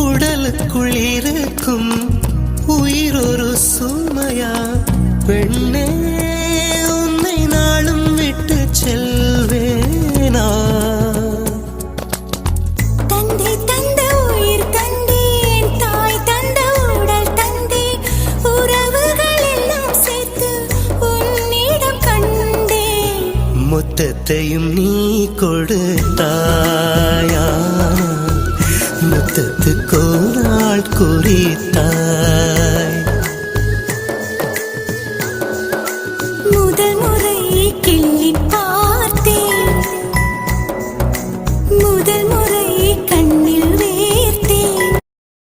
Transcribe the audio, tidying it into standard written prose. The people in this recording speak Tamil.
உடலுக்குள் இருக்கும் உயிர் ஒரு சுமையா பெண்ணே உன்னை நாளும் விட்டு செல்வேனா தந்தை தந்த உயிர் தந்தேன் தாய் தந்த உடல் தந்தேன் உறவுகள் எல்லாம் சேர்த்து உன்னிடம் கண்டேன் முத்தத்தையும் நீ கொடுத்தாயா முத்தத்துக்கு ஒரு நாள் குறித்தாய்